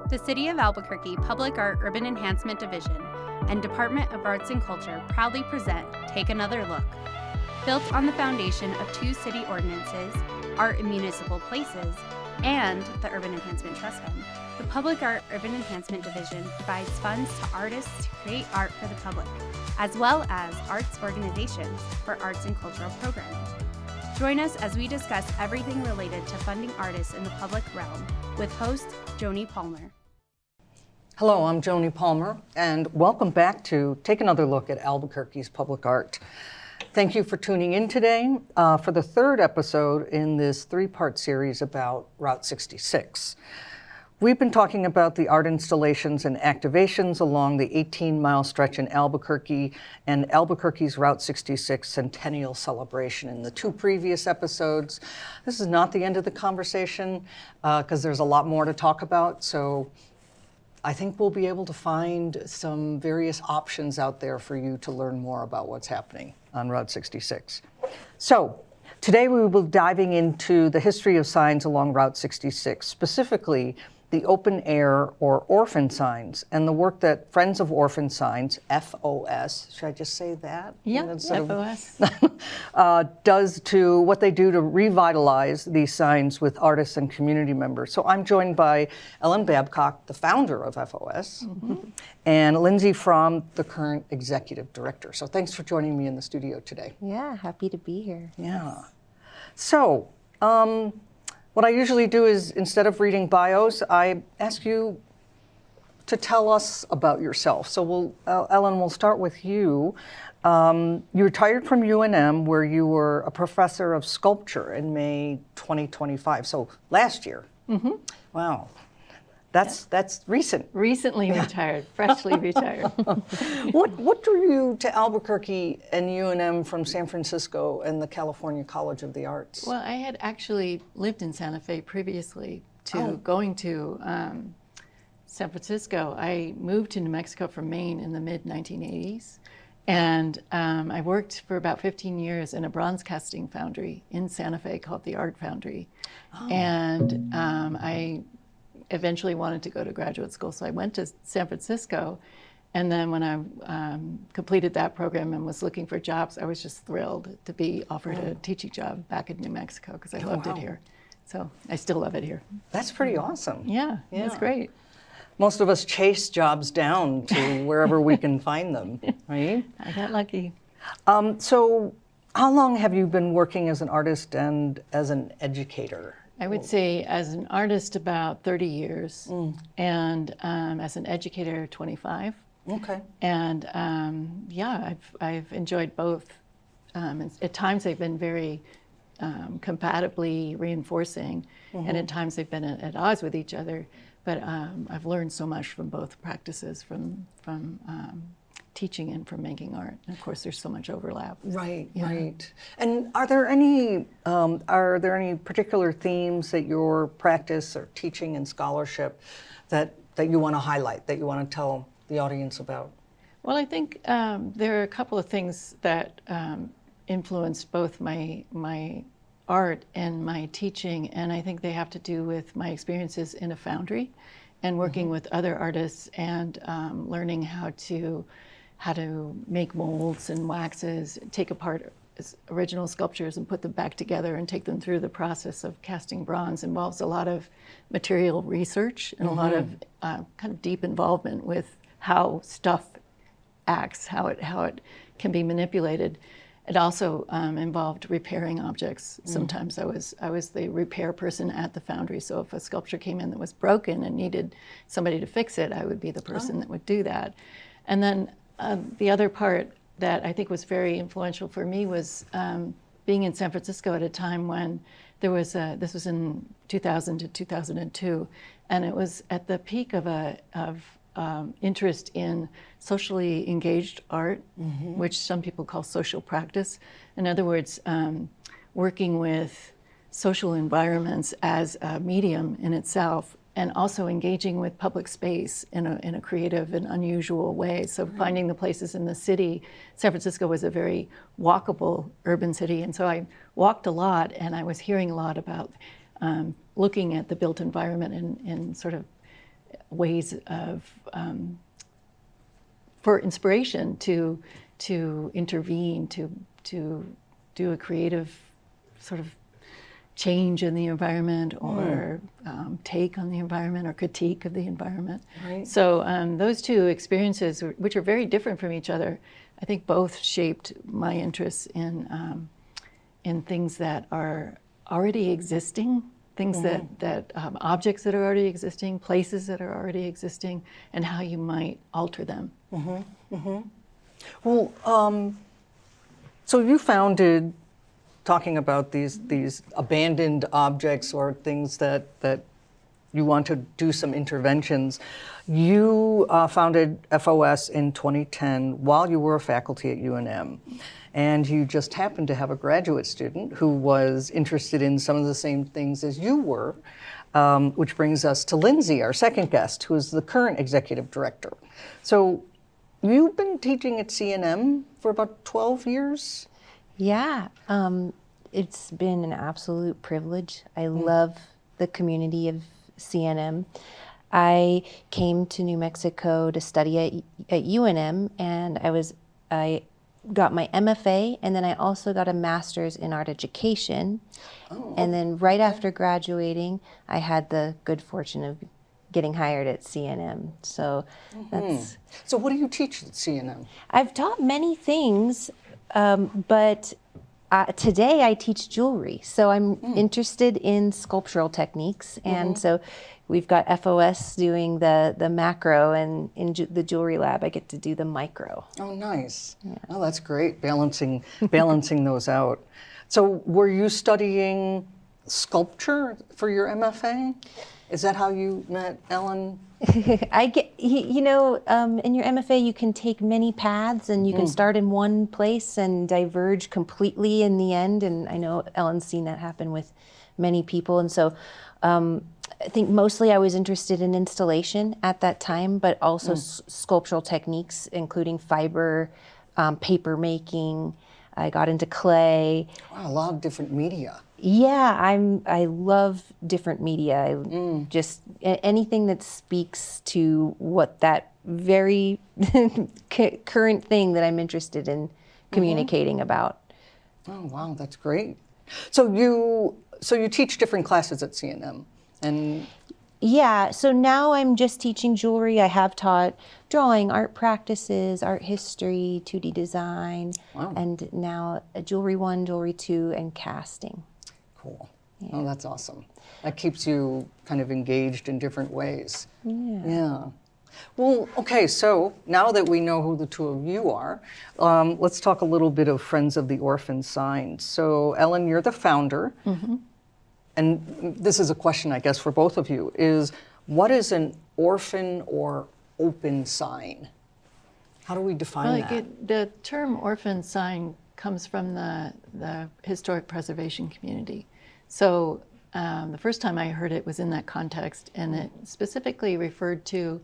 The City of Albuquerque Public Art Urban Enhancement Division and Department of Arts and Culture proudly present Take Another Look. Built on the foundation of two city ordinances, Art in Municipal Places, and the Urban Enhancement Trust Fund, the Public Art Urban Enhancement Division provides funds to artists to create art for the public, as well as arts organizations for arts and cultural programming. Join us as we discuss everything related to funding artists in the public realm with host Joni Palmer. Hello, I'm Joni Palmer, and welcome back to Take Another Look at Albuquerque's public art. Thank you for tuning in today for the third episode in this three-part series about Route 66. We've been talking about the art installations and activations along the 18-mile stretch in Albuquerque and Albuquerque's Route 66 Centennial Celebration in the two previous episodes. This is not the end of the conversation because there's a lot more to talk about, so I think we'll be able to find some various options out there for you to learn more about what's happening on Route 66. So today we will be diving into the history of signs along Route 66, specifically the open air or Orphan Signs, and the work that Friends of Orphan Signs, FOS, should I just say that? Yeah, FOS. Does to what they do to revitalize these signs with artists and community members. So I'm joined by Ellen Babcock, the founder of FOS, and Lindsey Fromm, the current executive director. So thanks for joining me in the studio today. Yeah, happy to be here. Yeah. So, what I usually do is, instead of reading bios, I ask you to tell us about yourself. So Ellen, we'll start with you. You retired from UNM, where you were a professor of sculpture in May 2025, so last year. Wow. That's recent. Recently retired, freshly retired. What drew you to Albuquerque and UNM from San Francisco and the California College of the Arts? Well, I had actually lived in Santa Fe previously to going to San Francisco. I moved to New Mexico from Maine in the mid-1980s. And I worked for about 15 years in a bronze casting foundry in Santa Fe called the Art Foundry. And I eventually wanted to go to graduate school, so I went to San Francisco, and then when I completed that program and was looking for jobs, I was just thrilled to be offered a teaching job back in New Mexico because I loved it here. So I still love it here. That's pretty awesome. Yeah, it's great. Most of us chase jobs down to wherever we can find them, right? I got lucky. So how long have you been working as an artist and as an educator? I would say as an artist about 30 years, and as an educator 25. Okay. And I've enjoyed both. And at times they've been very compatibly reinforcing, and at times they've been at odds with each other. But I've learned so much from both practices, from teaching and from making art. And of course, there's so much overlap. Right, right. And are there any particular themes that your practice or teaching and scholarship that you want to highlight, that you want to tell the audience about? Well, I think there are a couple of things that influenced both my art and my teaching, and I think they have to do with my experiences in a foundry and working with other artists and learning how to make molds and waxes, take apart original sculptures and put them back together and take them through the process of casting bronze. Involves a lot of material research and a lot of kind of deep involvement with how stuff acts, how it can be manipulated. It also involved repairing objects. Sometimes I was the repair person at the foundry, so if a sculpture came in that was broken and needed somebody to fix it, I would be the person that would do that. And then the other part that I think was very influential for me was being in San Francisco at a time when there was this was in 2000 to 2002, and it was at the peak of interest in socially engaged art, which some people call social practice. In other words, working with social environments as a medium in itself, and also engaging with public space in a creative and unusual way. So finding the places in the city. San Francisco was a very walkable urban city, and so I walked a lot, and I was hearing a lot about looking at the built environment and sort of ways of for inspiration to intervene, to do a creative sort of change in the environment, or take on the environment, or critique of the environment. Right. So those two experiences, which are very different from each other, I think both shaped my interests in things that are already existing, things that objects that are already existing, places that are already existing, and how you might alter them. Well, so you founded, talking about these abandoned objects or things that you want to do some interventions. You founded FOS in 2010 while you were a faculty at UNM. And you just happened to have a graduate student who was interested in some of the same things as you were, which brings us to Lindsey, our second guest, who is the current executive director. So you've been teaching at CNM for about 12 years? Yeah, it's been an absolute privilege. I love the community of CNM. I came to New Mexico to study at UNM, and I got my MFA, and then I also got a master's in art education. And then right after graduating, I had the good fortune of getting hired at CNM. So that's... So what do you teach at CNM? I've taught many things, but today I teach jewelry. So I'm interested in sculptural techniques, and so we've got FOS doing the macro, and in the jewelry lab I get to do the micro. Oh, nice. Yeah. Oh, that's great, balancing those out. So were you studying sculpture for your MFA? Is that how you met Ellen? In your MFA you can take many paths, and you can start in one place and diverge completely in the end. And I know Ellen's seen that happen with many people. And so I think mostly I was interested in installation at that time, but also sculptural techniques, including fiber, paper making. I got into clay. Wow, a lot of different media. Yeah, I love different media. Just anything that speaks to what that very current thing that I'm interested in communicating about. Oh, wow, that's great. So you teach different classes at CNM, and yeah, so now I'm just teaching jewelry. I have taught drawing, art practices, art history, 2D design, and now a jewelry 1, jewelry 2, and casting. Cool. Yeah. Oh, that's awesome. That keeps you kind of engaged in different ways. Yeah. Well, okay, so now that we know who the two of you are, let's talk a little bit of Friends of the Orphan Signs. So, Ellen, you're the founder. And this is a question, I guess, for both of you, is what is an orphan or open sign? How do we define that? The term orphan sign comes from the historic preservation community. So the first time I heard it was in that context, and it specifically referred to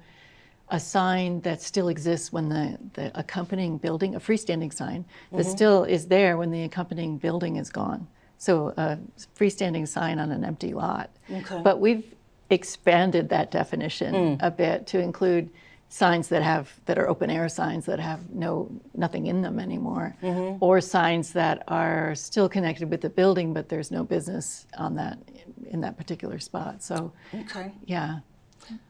a sign that still exists when the accompanying building, a freestanding sign, that still is there when the accompanying building is gone. So a freestanding sign on an empty lot. Okay. But we've expanded that definition a bit to include signs that are open air signs that have nothing in them anymore, or signs that are still connected with the building, but there's no business in that particular spot. So, yeah.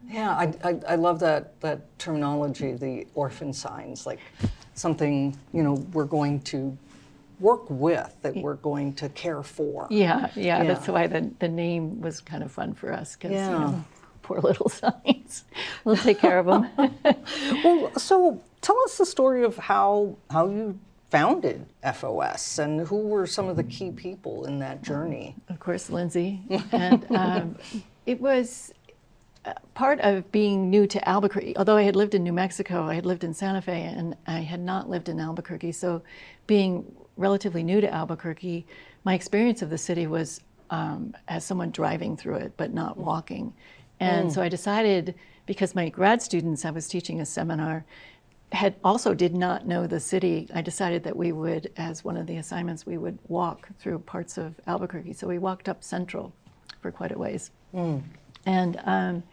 Yeah, I love that terminology, the orphan signs, like something, we're going to work with, that we're going to care for. Yeah. That's why the name was kind of fun for us, because poor little signs. We'll take care of them. Well, so tell us the story of how you founded FOS, and who were some of the key people in that journey? Of course, Lindsey. And it was part of being new to Albuquerque. Although I had lived in New Mexico, I had lived in Santa Fe, and I had not lived in Albuquerque. So being relatively new to Albuquerque, my experience of the city was as someone driving through it, but not walking. And so I decided, because my grad students, I was teaching a seminar, did not know the city, I decided that we would, as one of the assignments, we would walk through parts of Albuquerque. So we walked up Central for quite a ways. And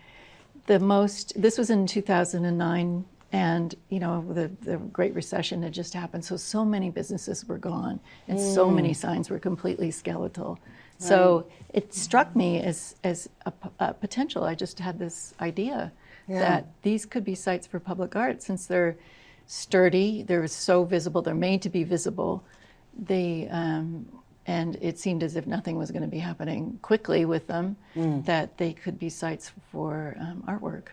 This was in 2009, and the Great Recession had just happened, so many businesses were gone, and so many signs were completely skeletal. So it struck me as a potential. I just had this idea that these could be sites for public art, since they're sturdy, they're so visible, they're made to be visible. And it seemed as if nothing was going to be happening quickly with them, that they could be sites for artwork.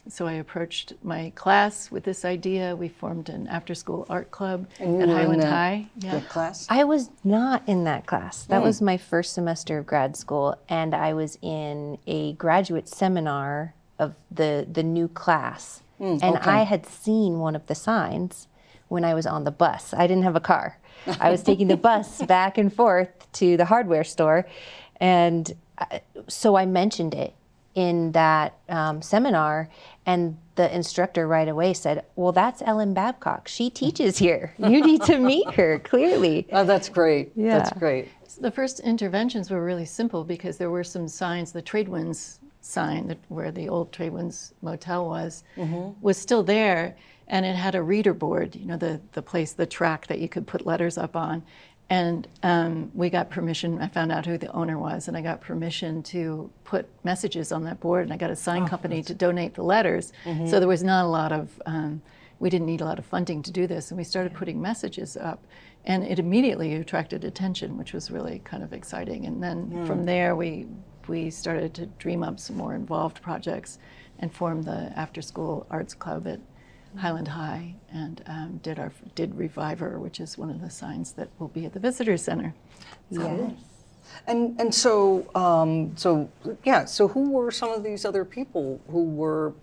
So I approached my class with this idea. We formed an after-school art club at Highland High. The class? I was not in that class. That was my first semester of grad school, and I was in a graduate seminar of the new class. And I had seen one of the signs when I was on the bus. I didn't have a car. I was taking the bus back and forth to the hardware store, and so I mentioned it in that seminar, and the instructor right away said, well, that's Ellen Babcock. She teaches here. You need to meet her, clearly. Oh, that's great. Yeah. That's great. The first interventions were really simple because there were some signs. The Tradewinds sign, where the old Tradewinds Motel was still there, and it had a reader board, the track that you could put letters up on. And we got permission. I found out who the owner was, and I got permission to put messages on that board, and I got a sign company to donate the letters. So there was not a lot of, we didn't need a lot of funding to do this, and we started putting messages up, and it immediately attracted attention, which was really kind of exciting. And then from there, we started to dream up some more involved projects and formed the after-school arts club at Highland High, and did Reviver, which is one of the signs that will be at the Visitor Center. Yes. And so who were some of these other people who were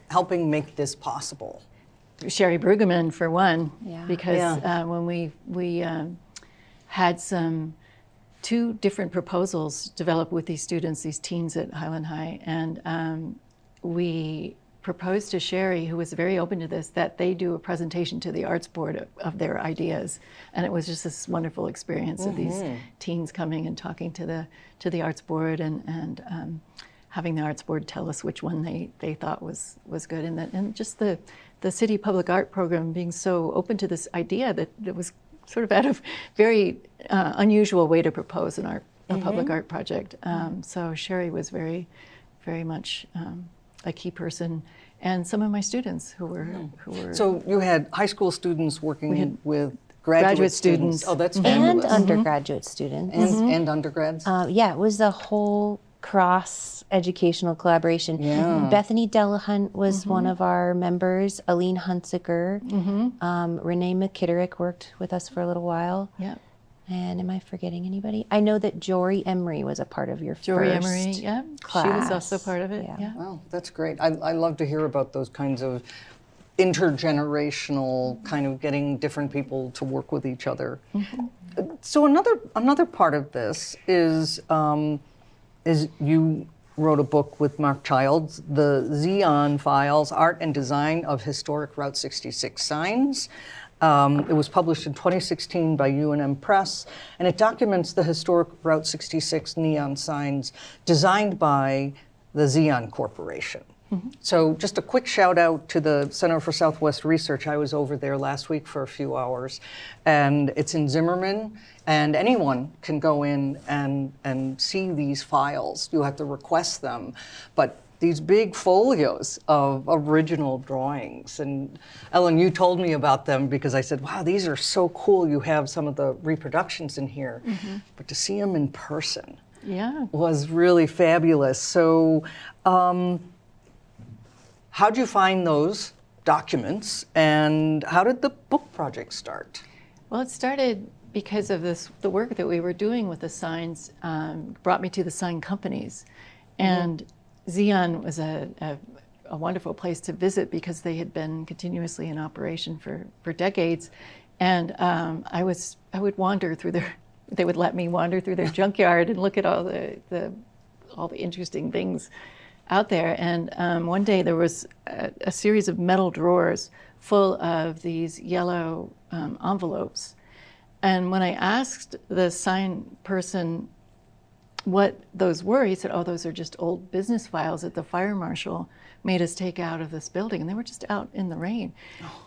helping make this possible? Sherry Brueggemann, for one, because Yeah. when we had two different proposals developed with these students, these teens at Highland High, and we proposed to Sherry, who was very open to this, that they do a presentation to the arts board of their ideas. And it was just this wonderful experience of these teens coming and talking to the arts board, and having the arts board tell us which one they thought was good. And just the city public art program being so open to this idea that it was sort of out of very unusual way to propose a public art project. So Sherry was very, very much a key person, and some of my students who were. So you had high school students working with graduate students. Oh, that's And fabulous. undergraduate students. And undergrads. Yeah, it was a whole cross-educational collaboration. Yeah. Bethany Delahunt was one of our members. Aline Hunsaker. Renee McKitterick worked with us for a little while. Yeah. And am I forgetting anybody? I know that Jory Emery was a part of your Jory first Emery, yeah. class. She was also part of it, yeah. Wow, that's great. I love to hear about those kinds of intergenerational kind of getting different people to work with each other. So another part of this is you wrote a book with Mark Childs, the Xeon Files, Art and Design of Historic Route 66 Signs. It was published in 2016 by UNM Press, and it documents the historic Route 66 neon signs designed by the Xeon Corporation. So just a quick shout out to the Center for Southwest Research. I was over there last week for a few hours, and it's in Zimmerman, and anyone can go in and see these files. You have to request them, but these big folios of original drawings. And Ellen, you told me about them because I said, wow, these are so cool. You have some of the reproductions in here, but to see them in person was really fabulous. So how'd you find those documents, and how did the book project start? Well, it started because of the work that we were doing with the signs brought me to the sign companies. And Xeon was a wonderful place to visit because they had been continuously in operation for decades. And I would wander through they would let me wander through their junkyard and look at all the interesting things out there. And one day there was a series of metal drawers full of these yellow envelopes. And when I asked the sign person what those were. He said, oh, those are just old business files that the fire marshal made us take out of this building, and they were just out in the rain.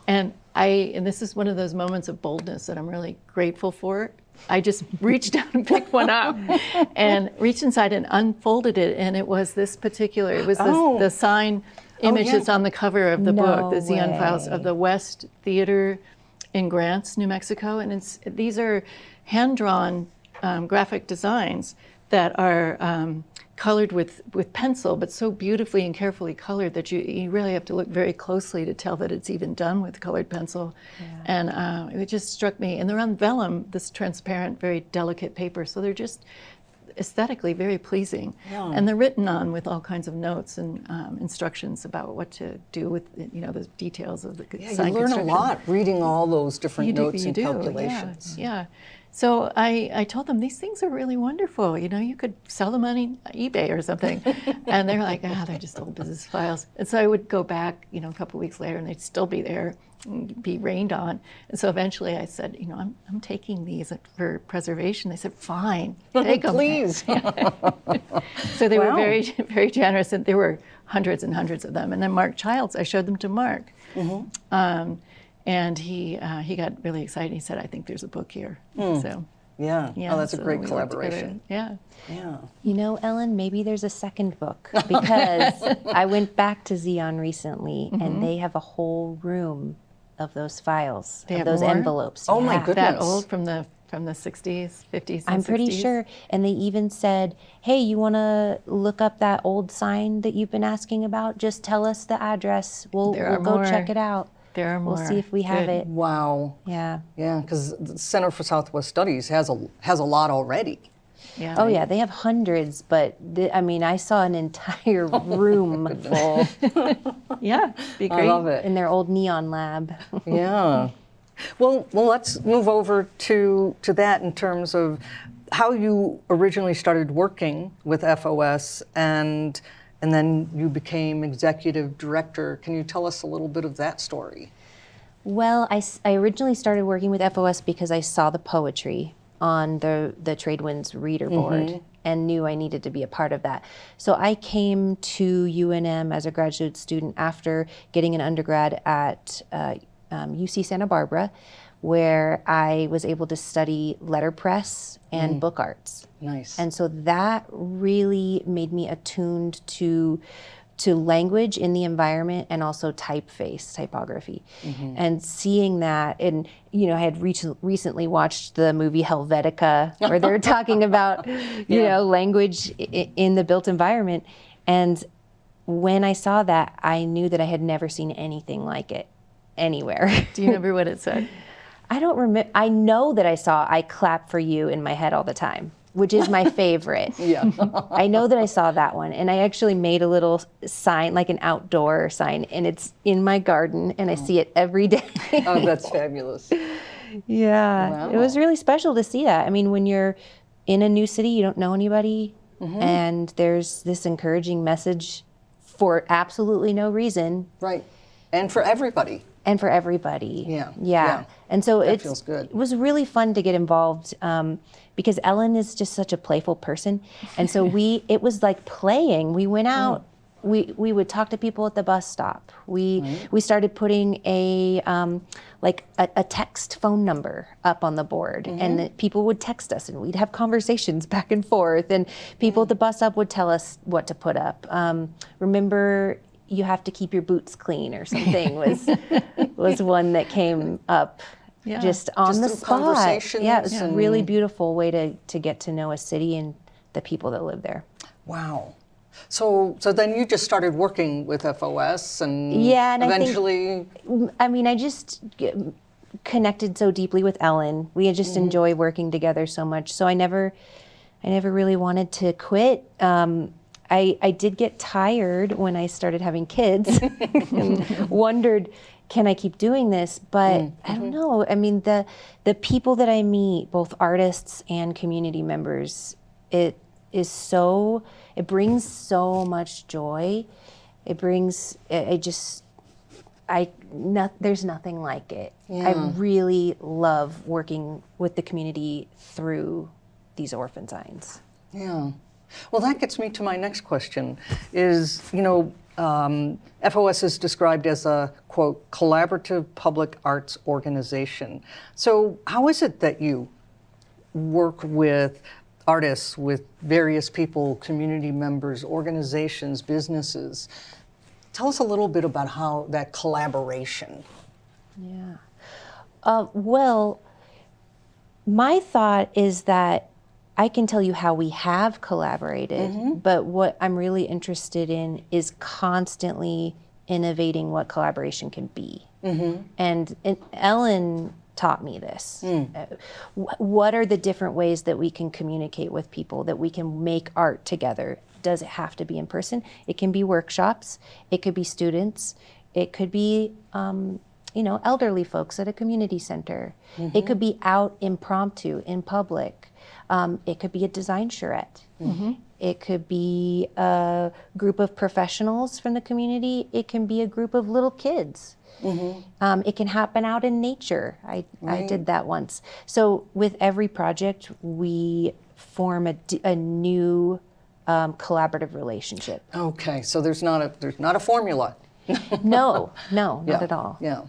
And this is one of those moments of boldness that I'm really grateful for. I just reached down and picked one up and reached inside and unfolded it, and it was this particular, the sign image that's on the cover of the book, the Xeon Files of the West Theater in Grants, New Mexico. And these are hand-drawn graphic designs that are colored with pencil, but so beautifully and carefully colored that you really have to look very closely to tell that it's even done with colored pencil. And it just struck me. And they're on vellum, this transparent, very delicate paper, so they're just aesthetically very pleasing. And they're written on with all kinds of notes and instructions about what to do with, the details of the sign you learn construction. a lot reading all those different notes and calculations. Yeah. So I told them, these things are really wonderful. You could sell them on eBay or something. And they're like, they're just old business files. And so I would go back, a couple of weeks later, and they'd still be there, and be rained on. And so eventually I said, I'm taking these for preservation. They said, fine, take them. Please. So they were very, very generous, and there were hundreds and hundreds of them. And then Mark Childs, I showed them to Mark. And he got really excited. He said, I think there's a book here. So, that's a great we worked collaboration. together. Ellen, maybe there's a second book, because I went back to Xeon recently, and they have a whole room of those files, They of have those more? envelopes. Oh my goodness. That old from the 60s, 50s, and I'm pretty 60s? sure. And they even said, hey, you want to look up that old sign that you've been asking about? Just tell us the address. We'll go more. check it out. There are more. We'll see if we have it. Wow. Yeah. Yeah, because the Center for Southwest Studies has a lot already. Yeah. Oh yeah, they have hundreds, but I saw an entire room full Yeah, be great. I love it. in their old neon lab. Yeah. Well, let's move over to that in terms of how you originally started working with FOS and then you became executive director. Can you tell us a little bit of that story? Well, I originally started working with FOS because I saw the poetry on the Tradewinds reader board and knew I needed to be a part of that. So I came to UNM as a graduate student after getting an undergrad at UC Santa Barbara, where I was able to study letterpress and book arts. Nice. And so that really made me attuned to language in the environment and also typography. And seeing that, and I had recently watched the movie Helvetica, where they're talking about, language in the built environment. And when I saw that, I knew that I had never seen anything like it anywhere. Do you remember what it said? I don't remember. I know that I clap for you in my head all the time, which is my favorite. I know that I saw that one, and I actually made a little sign, like an outdoor sign, and it's in my garden, and I see it every day. Oh, that's fabulous. Yeah. Wow. It was really special to see that. I mean, when you're in a new city, you don't know anybody, and there's this encouraging message for absolutely no reason. Right. And for everybody. And for everybody. Yeah. And so That feels good. It was really fun to get involved because Ellen is just such a playful person. And so it was like playing. We went out, we would talk to people at the bus stop. We started putting a text phone number up on the board, and that people would text us, and we'd have conversations back and forth, and people at the bus stop would tell us what to put up. Remember, you have to keep your boots clean or something was one that came up just on the through spot. conversations. Yeah, it was a really beautiful way to get to know a city and the people that live there. Wow. So then you just started working with FOS and and eventually... I just connected so deeply with Ellen. We had just enjoyed working together so much. So I never really wanted to quit. I did get tired when I started having kids and wondered, can I keep doing this? But I don't know. I mean, the people that I meet, both artists and community members, it brings so much joy. There's nothing like it. Yeah. I really love working with the community through these Orphan Signs. Yeah. Well, that gets me to my next question is, FOS is described as a, quote, collaborative public arts organization. So how is it that you work with artists, with various people, community members, organizations, businesses? Tell us a little bit about how that collaboration. Yeah. Well, my thought is that I can tell you how we have collaborated, but what I'm really interested in is constantly innovating what collaboration can be. And Ellen taught me this. What are the different ways that we can communicate with people, that we can make art together? Does it have to be in person? It can be workshops, it could be students, it could be elderly folks at a community center. It could be out impromptu in public. It could be a design charrette. It could be a group of professionals from the community. It can be a group of little kids. It can happen out in nature. I did that once. So with every project, we form a new collaborative relationship. Okay, so there's not a formula. No, not at all. Yeah.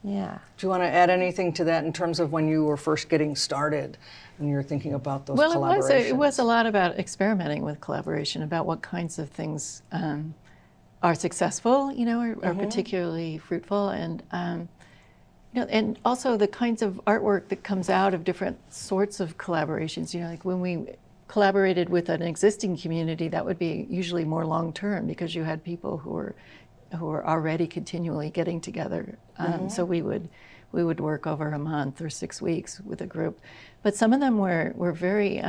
Yeah. Do you want to add anything to that in terms of when you were first getting started and you're thinking about those collaborations? Well, it was a lot about experimenting with collaboration, about what kinds of things are successful, are particularly fruitful, and and also the kinds of artwork that comes out of different sorts of collaborations. Like when we collaborated with an existing community, that would be usually more long term because you had people who were already continually getting together. So we would work over a month or 6 weeks with a group. But some of them were very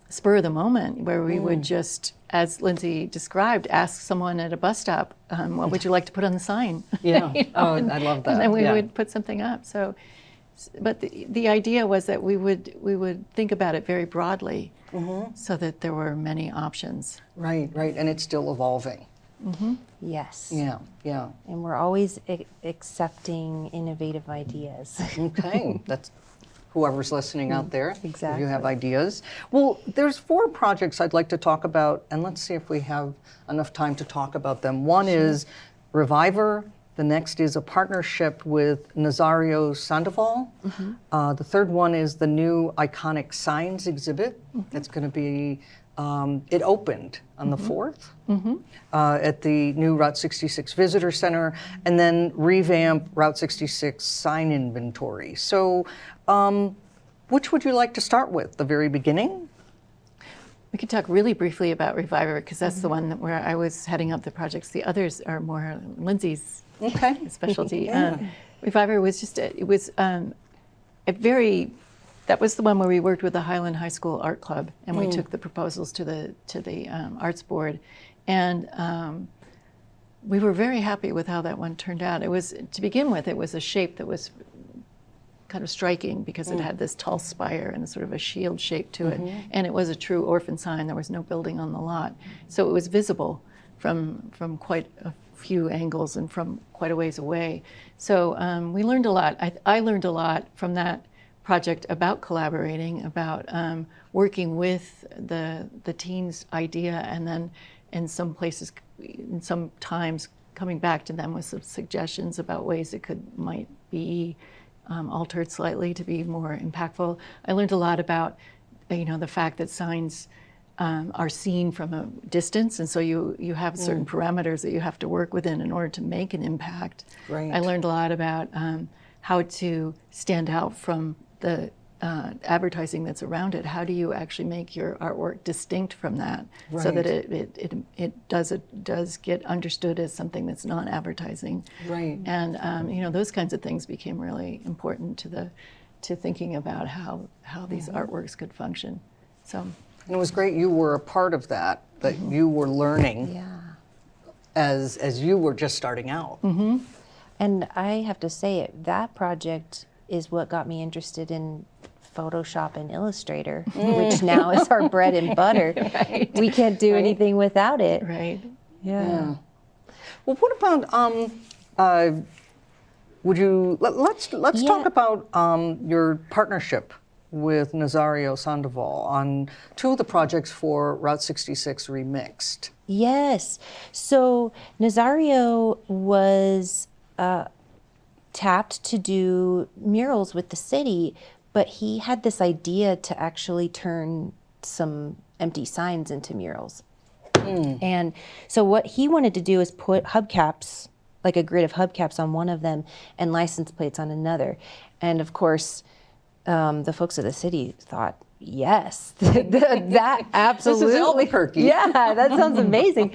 spur of the moment, where we would just, as Lindsey described, ask someone at a bus stop, what would you like to put on the sign? Yeah, I love that. And then we would put something up. So, but the idea was that we would think about it very broadly, so that there were many options. Right, and it's still evolving. Yes. Yeah. And we're always accepting innovative ideas. Okay, that's whoever's listening out there. Exactly. If you have ideas. Well, there's 4 projects I'd like to talk about, and let's see if we have enough time to talk about them. One is Reviver. The next is a partnership with Nazario Sandoval. The third one is the new Iconic Signs exhibit. That's going to be, it opened on the 4th at the new Route 66 Visitor Center, and then revamp Route 66 sign inventory. So which would you like to start with, the very beginning? We could talk really briefly about Reviver, because that's the one where I was heading up the projects. The others are more Lindsey's specialty. Reviver was just, that was the one where we worked with the Highland High School Art Club, and we took the proposals to the Arts Board, and we were very happy with how that one turned out. It was, to begin with, it was a shape that was kind of striking because it had this tall spire and sort of a shield shape to it, and it was a true orphan sign. There was no building on the lot, so it was visible from quite a few angles and from quite a ways away. So we learned a lot. I learned a lot from that project about collaborating, about working with the team's idea, and then in some places, sometimes coming back to them with some suggestions about ways it might be altered slightly to be more impactful. I learned a lot about the fact that signs are seen from a distance, and so you have certain parameters that you have to work within in order to make an impact. Right. I learned a lot about how to stand out from the advertising that's around it. How do you actually make your artwork distinct from that, so that it does get understood as something that's non-advertising? Right. And those kinds of things became really important to thinking about how these artworks could function. So. And it was great you were a part of that you were learning as you were just starting out. And I have to say, that project is what got me interested in Photoshop and Illustrator, which now is our bread and butter. Right. We can't do anything without it. Right. Yeah. Well, what about let's talk about your partnership with Nazario Sandoval on two of the projects for Route 66 Remixed. Yes. So Nazario was tapped to do murals with the city, but he had this idea to actually turn some empty signs into murals. And so what he wanted to do is put hubcaps, like a grid of hubcaps on one of them and license plates on another. And of course, the folks of the city thought, yes, that absolutely. This is Albuquerque. Yeah, that sounds amazing.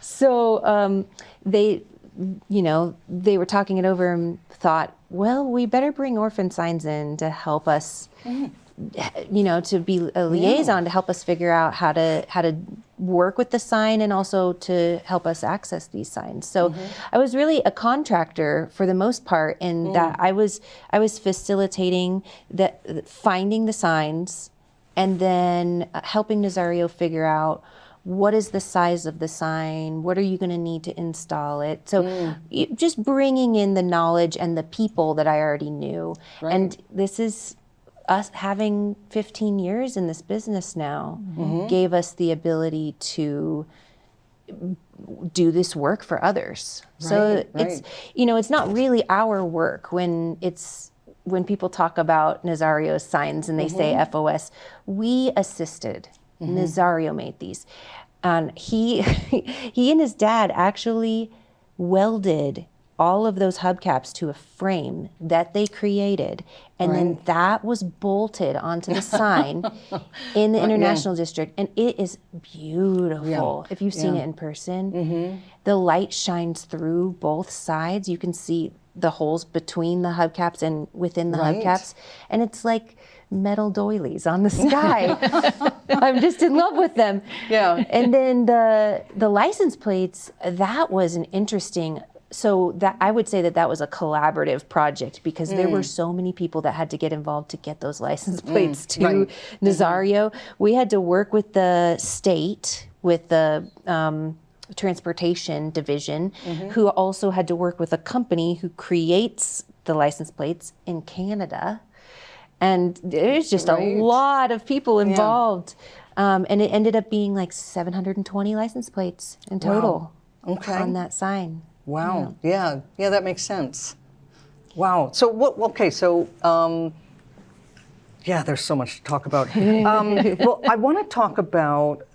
So they were talking it over and thought, well, we better bring Orphan Signs in to help us, to be a liaison, to help us figure out how to work with the sign and also to help us access these signs. So I was really a contractor for the most part in that I was facilitating finding the signs and then helping Nazario figure out what is the size of the sign, what are you going to need to install it. So just bringing in the knowledge and the people that I already knew. Right. And this is us having 15 years in this business now gave us the ability to do this work for others. Right, so it's not really our work when people talk about Nazario's signs and they say FOS, we assisted. Nazario made these. And he and his dad actually welded all of those hubcaps to a frame that they created. And then that was bolted onto the sign in the International District. And it is beautiful. If you've seen it in person, the light shines through both sides. You can see the holes between the hubcaps and within the hubcaps. And it's like metal doilies on the sky. I'm just in love with them. Yeah. And then the license plates, that was an interesting. So that I would say that was a collaborative project because there were so many people that had to get involved to get those license plates to Nazario. We had to work with the state, with the transportation division, who also had to work with a company who creates the license plates in Canada. And there's just a lot of people involved. And it ended up being like 720 license plates in total on that sign. Wow. Yeah, that makes sense. Wow. So there's so much to talk about. Well, I want to talk about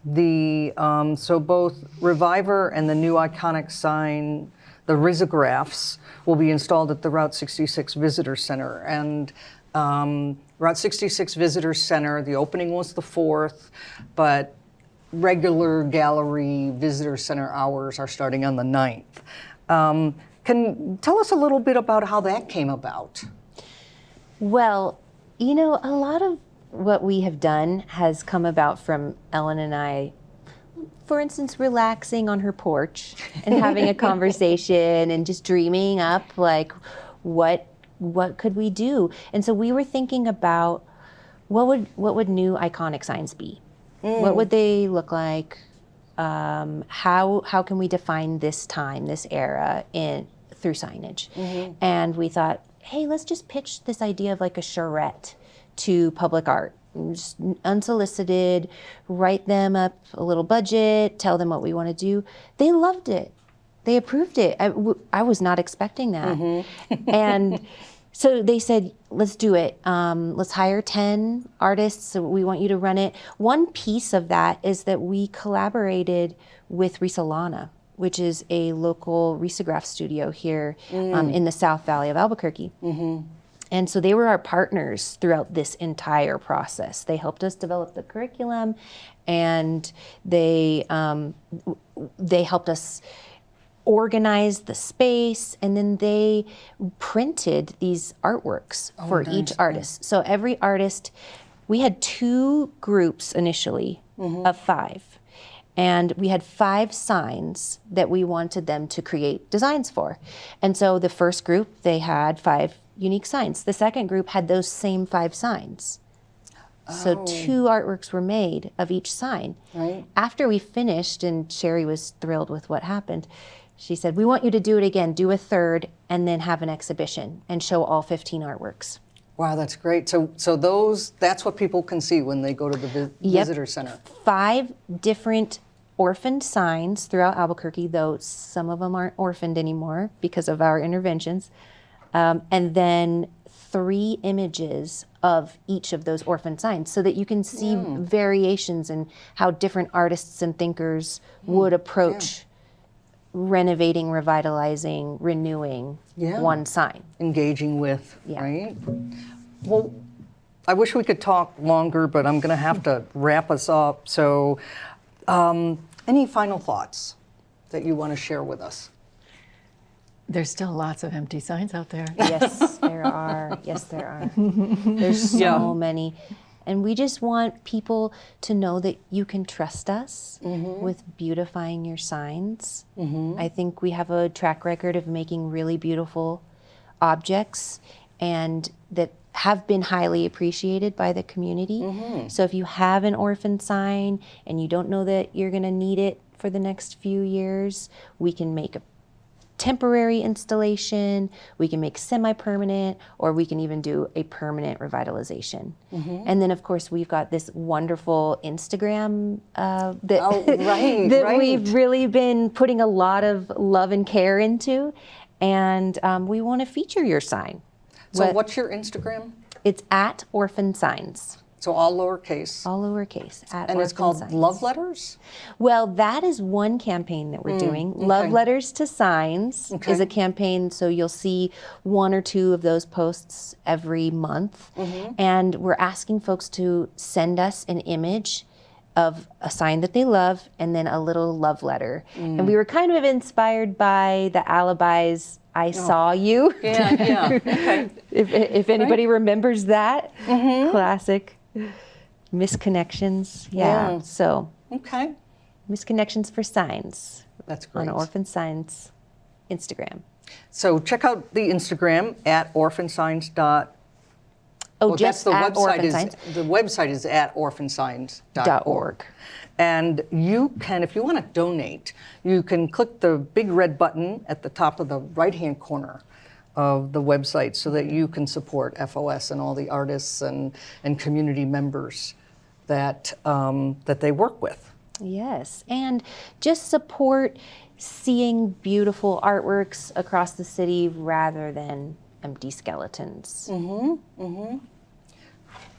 so both Reviver and the new iconic sign, the risographs, will be installed at the Route 66 Visitor Center. And Route 66 Visitor Center, the opening was the 4th, but regular gallery visitor center hours are starting on the 9th. Can tell us a little bit about how that came about? Well, a lot of what we have done has come about from Ellen and I, for instance, relaxing on her porch and having a conversation and just dreaming up like what could we do? And so we were thinking about what would new iconic signs be? What would they look like? How can we define this time, this era through signage? And we thought, hey, let's just pitch this idea of like a charrette to public art. Just unsolicited, write them up a little budget, tell them what we want to do. They loved it. They approved it. I was not expecting that. And so they said, let's do it. Let's hire 10 artists. So we want you to run it. One piece of that is that we collaborated with Risolana, which is a local risograph studio here in the South Valley of Albuquerque. And so they were our partners throughout this entire process. They helped us develop the curriculum, and they helped us organize the space, and then they printed these artworks for each artist. So every artist, we had 2 groups initially of 5. And we had 5 signs that we wanted them to create designs for. And so the first group, they had 5 unique signs. The second group had those same 5 signs. So 2 artworks were made of each sign. Right. After we finished, and Sherry was thrilled with what happened, she said, we want you to do it again, do a third, and then have an exhibition and show all 15 artworks. Wow, that's great. So that's what people can see when they go to the visitor center. 5 different orphaned signs throughout Albuquerque, though some of them aren't orphaned anymore because of our interventions. And then 3 images of each of those orphaned signs so that you can see variations in how different artists and thinkers would approach renovating, revitalizing, renewing one sign. Engaging with, right? Well, I wish we could talk longer, but I'm going to have to wrap us up. So any final thoughts that you want to share with us? There's still lots of empty signs out there. Yes, there are. Yes, there are. There's so many. And we just want people to know that you can trust us with beautifying your signs. I think we have a track record of making really beautiful objects and that have been highly appreciated by the community. So if you have an orphan sign and you don't know that you're gonna need it for the next few years, we can make a temporary installation, we can make semi-permanent, or we can even do a permanent revitalization. And then of course we've got this wonderful Instagram that we've really been putting a lot of love and care into, and we want to feature your sign. So what's your Instagram? It's at Orphan Signs. So all lowercase. All lowercase. At and it's Orphan called Signs. Love Letters? Well, that is one campaign that we're doing. Love Letters to Signs is a campaign, so you'll see 1 or 2 of those posts every month. And we're asking folks to send us an image of a sign that they love and then a little love letter. And we were kind of inspired by the Alibis, I Saw You. Okay. If anybody remembers that. Classic. Misconnections. So. Okay. Misconnections for Signs. That's great. On Orphan Signs Instagram. So check out the Instagram at orphansigns. Just that's at Orphan Signs. The website is at orphansigns.org. And you can, if you want to donate, you can click the big red button at the top of the right-hand corner of the website so that you can support FOS and all the artists and community members that they work with. Yes, and just support seeing beautiful artworks across the city rather than empty skeletons.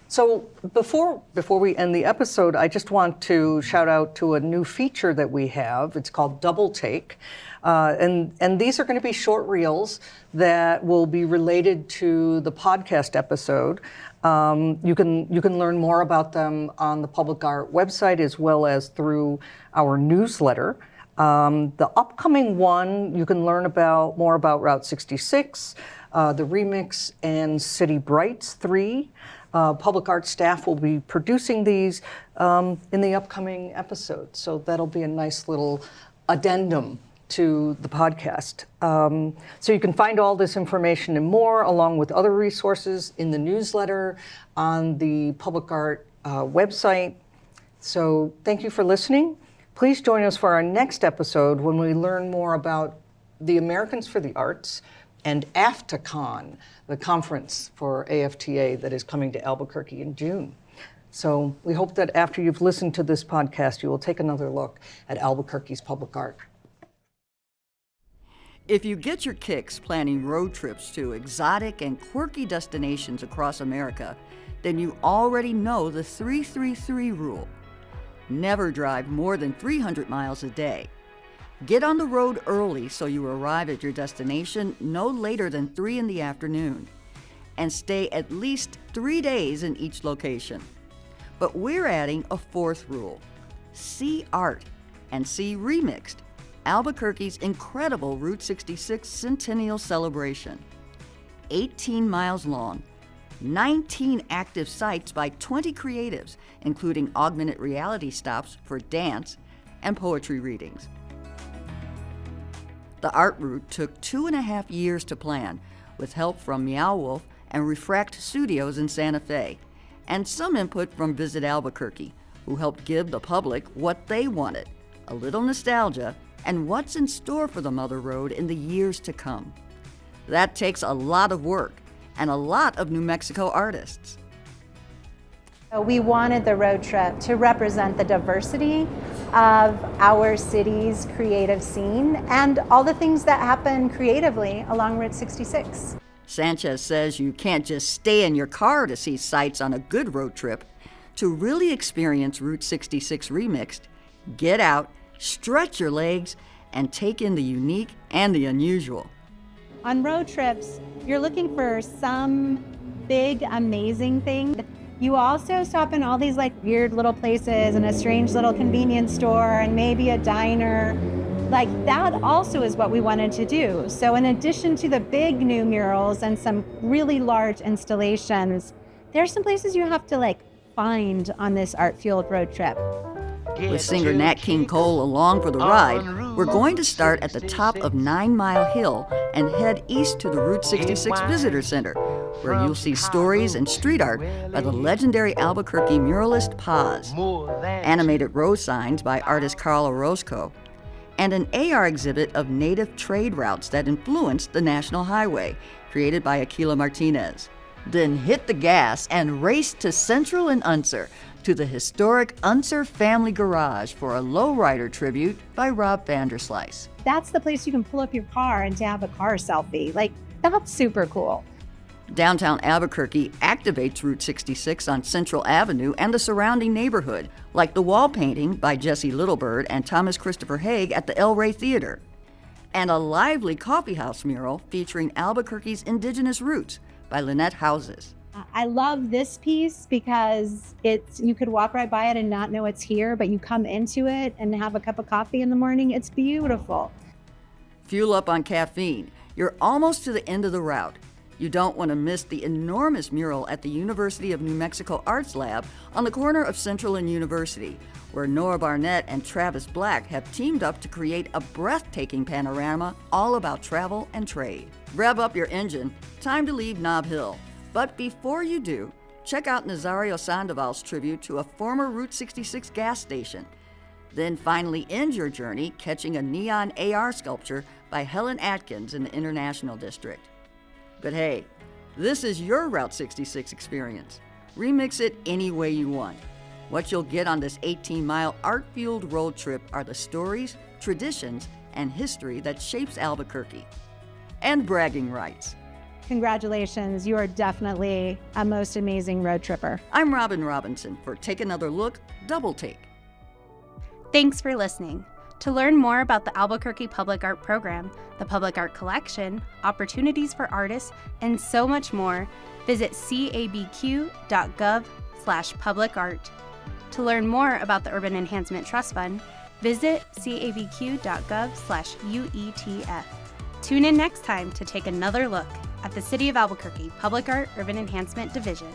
So before we end the episode, I just want to shout out to a new feature that we have. It's called Double Take. And these are going to be short reels that will be related to the podcast episode. You can learn more about them on the Public Art website as well as through our newsletter. The upcoming one, you can learn more about Route 66, the Remix, and City Brights 3. Public Art staff will be producing these in the upcoming episode. So that'll be a nice little addendum to the podcast. So you can find all this information and more, along with other resources in the newsletter on the Public Art website. So thank you for listening. Please join us for our next episode when we learn more about the Americans for the Arts and AFTACon, the conference for AFTA that is coming to Albuquerque in June. So we hope that after you've listened to this podcast, you will take another look at Albuquerque's public art. If you get your kicks planning road trips to exotic and quirky destinations across America, then you already know the 333 rule. Never drive more than 300 miles a day. Get on the road early so you arrive at your destination no later than 3 in the afternoon, and stay at least 3 days in each location. But we're adding a 4th rule. See art and see Remixed, Albuquerque's incredible Route 66 Centennial Celebration. 18 miles long, 19 active sites by 20 creatives, including augmented reality stops for dance and poetry readings. The art route took 2.5 years to plan, with help from Meow Wolf and Refract Studios in Santa Fe, and some input from Visit Albuquerque, who helped give the public what they wanted, a little nostalgia, and what's in store for the Mother Road in the years to come. That takes a lot of work, and a lot of New Mexico artists. We wanted the road trip to represent the diversity of our city's creative scene and all the things that happen creatively along Route 66. Sanchez says you can't just stay in your car to see sights on a good road trip. To really experience Route 66 Remixed, get out, stretch your legs, and take in the unique and the unusual. On road trips, you're looking for some big, amazing thing. You also stop in all these weird little places and a strange little convenience store and maybe a diner. That also is what we wanted to do. So in addition to the big new murals and some really large installations, there's some places you have to find on this art-fueled road trip. With singer Nat King Cole along for the ride, we're going to start at the top of 9 Mile Hill and head east to the Route 66 Visitor Center, where you'll see stories and street art by the legendary Albuquerque muralist Paz, animated road signs by artist Carl Orozco, and an AR exhibit of native trade routes that influenced the National Highway, created by Aquila Martinez. Then hit the gas and race to Central and Unser, to the historic Unser Family Garage for a lowrider tribute by Rob Vanderslice. That's the place you can pull up your car and to have a car selfie. That's super cool. Downtown Albuquerque activates Route 66 on Central Avenue and the surrounding neighborhood, like the wall painting by Jesse Littlebird and Thomas Christopher Haig at the El Rey Theater, and a lively coffeehouse mural featuring Albuquerque's indigenous roots by Lynette Houses. I love this piece because you could walk right by it and not know it's here, but you come into it and have a cup of coffee in the morning. It's beautiful. Fuel up on caffeine. You're almost to the end of the route. You don't want to miss the enormous mural at the University of New Mexico Arts Lab on the corner of Central and University, where Nora Barnett and Travis Black have teamed up to create a breathtaking panorama all about travel and trade. Rev up your engine. Time to leave Nob Hill. But before you do, check out Nazario Sandoval's tribute to a former Route 66 gas station. Then finally end your journey catching a neon AR sculpture by Helen Atkins in the International District. But hey, this is your Route 66 experience. Remix it any way you want. What you'll get on this 18-mile art-fueled road trip are the stories, traditions, and history that shapes Albuquerque. And bragging rights. Congratulations, you are definitely a most amazing road tripper. I'm Robin Robinson for Take Another Look, Double Take. Thanks for listening. To learn more about the Albuquerque Public Art Program, the Public Art Collection, opportunities for artists, and so much more, visit cabq.gov/publicart. To learn more about the Urban Enhancement Trust Fund, visit cabq.gov/UETF. Tune in next time to take another look at the City of Albuquerque Public Art Urban Enhancement Division.